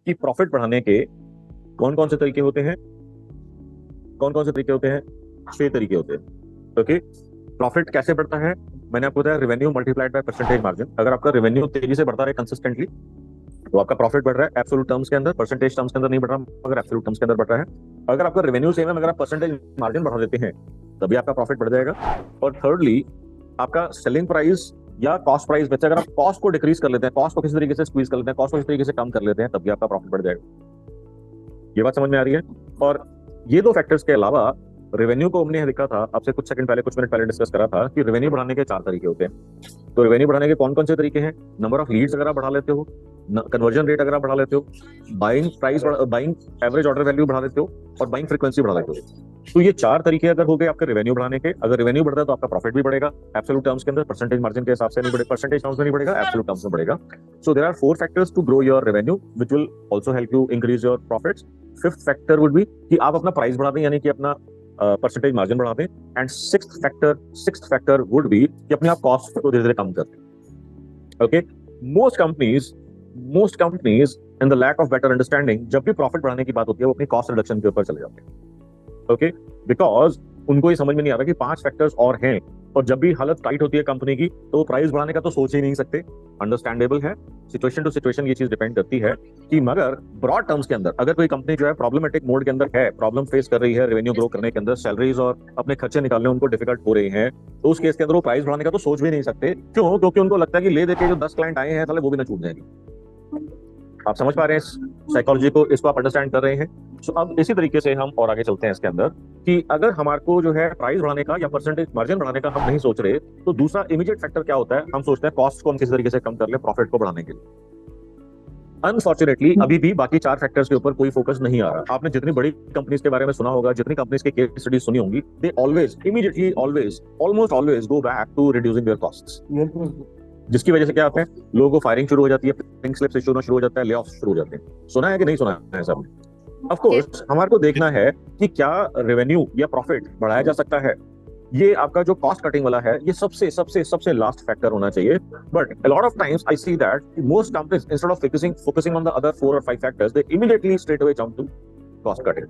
कि प्रॉफिट बढ़ाने के कौन कौन से तरीके होते हैं। कौन कौन से तरीके होते हैं? 6 तरीके होते हैं। ओके, प्रॉफिट कैसे बढ़ता है? मैंने आपको बताया revenue multiplied by percentage margin. अगर आपका रेवेन्यू तेजी से बढ़ता रहे कंसिस्टेंटली तो आपका प्रॉफिट बढ़ रहा है एब्सोल्यूट टर्म्स के अंदर, परसेंटेज टर्म्स के अंदर नहीं बढ़ रहा मगर एब्सोल्यूट टर्म्स के अंदर बढ़ रहा है। अगर आपका रेवेन्यू सेम है मगर आप परसेंटेज मार्जिन बढ़ा देते हैं तभी आपका प्रॉफिट बढ़ जाएगा। और थर्डली, आपका सेलिंग प्राइस या कॉस्ट प्राइस बच्चे अगर आप कॉस्ट को डिक्रीज कर लेते हैं, कॉस्ट को किसी तरीके से स्क्वीज कर लेते हैं, कॉस्ट को किसी तरीके से कम कर लेते हैं, तभी आपका प्रॉफिट बढ़ जाएगा। ये बात समझ में आ रही है? और ये दो फैक्टर्स के अलावा रेवेन्यू को हमने देखा था आपसे कुछ सेकंड पहले, कुछ मिनट पहले डिस्कस करा था कि रेवेन्यू बढ़ाने के 4 तरीके होते हैं। तो रेवेन्यू बढ़ाने के कौन कौन से तरीके हैं? नंबर ऑफ लीड्स अगर आप बढ़ा लेते हो, कन्वर्जन रेट अगर आप बढ़ा लेते हो, buying price, buying average order value बढ़ा लेते हो और बाइंग फ्रीक्वेंसी बढ़ा लेते हो। तो ये 4 तरीके अगर हो गए आपके रेवेन्यू बढ़ाने के। अगर रेवेन्यू बढ़ता है तो आपका प्रॉफिट भी बढ़ेगा एब्सोल्यूट टर्म्स के अंदर, परसेंटेज मार्जिन के हिसाब से नहीं बढ़ेगा, परसेंटेज टर्म्स में नहीं बढ़ेगा, एब्सोल्यूट टर्म्स में बढ़ेगा। So there are 4 factors to grow your revenue which will also help you increase your profits. 5th factor would be कि आप अपना प्राइस बढ़ा दें, यानी कि अपना परसेंटेज मार्जिन बढ़ा दें। And 6th factor would be कि अपने आप कॉस्ट को धीरे धीरे कम कर दें। Okay, most companies in the lack of better understanding जब भी प्रॉफिट बढ़ाने की बात होती है वो अपनी कॉस्ट रिडक्शन के ऊपर चले जाते हैं। ओके, बिकॉज उनको ये समझ में नहीं आ रहा कि 5 फैक्टर्स और हैं, और जब भी हालत टाइट होती है कंपनी की तो वो प्राइस बढ़ाने का तो सोच ही नहीं सकते। अंडरस्टैंडेबल है, सिचुएशन टू सिचुएशन ये चीज डिपेंड करती है कि मगर ब्रॉड टर्म्स के अंदर अगर कोई कंपनी जो है प्रॉब्लमेटिक मोड के अंदर है, प्रॉब्लम फेस कर रही है रेवेन्यू ग्रो करने के अंदर, सैलरीज और अपने खर्चे निकालने उनको डिफिकल्ट हो रही हैं, तो उस केस के अंदर वो प्राइस बढ़ाने का तो सोच भी नहीं सकते। क्यों? क्योंकि उनको लगता है कि ले देके जो 10 क्लाइंट आए हैं साले वो भी ना छूट जाएंगे। आप समझ पा रहे हैं साइकोलॉजी को, इसको आप अंडरस्टैंड कर रहे हैं। सो अब इसी तरीके से हम और आगे चलते हैं इसके अंदर कि अगर हमारे को जो है प्राइस बढ़ाने का या परसेंटेज मार्जिन बढ़ाने का हम नहीं सोच रहे तो दूसरा इमीडिएट फैक्टर क्या होता है? हम सोचते हैं कॉस्ट को हम किसी तरीके से कम कर ले प्रॉफिट को बढ़ाने के लिए। अनफॉर्चुनेटली अभी भी बाकी 4 फैक्टर्स के ऊपर कोई फोकस नहीं आ रहा। आपने जितनी बड़ी कंपनीज के बारे में सुना होगा, जितनी कंपनीज के केस स्टडीज सुनी होंगी, they always immediately always almost always go back to reducing their costs, जिसकी वजह से क्या होता है? लोगों को फायरिंग शुरू हो जाती है, पिंक स्लिप्स इशू होना शुरू हो जाता है, ले ऑफ शुरू हो जाते हैं। सुना है कि नहीं सुना है सब? ऑफ कोर्स हमारे को देखना है कि क्या रेवेन्यू या प्रॉफिट बढ़ाया जा सकता है। ये आपका जो कॉस्ट कटिंग वाला है ये सबसे सबसे सबसे लास्ट फैक्टर होना चाहिए। But a lot of times I see that most companies instead of focusing on the other 4 or 5 factors they immediately straight away jump to cost cutting।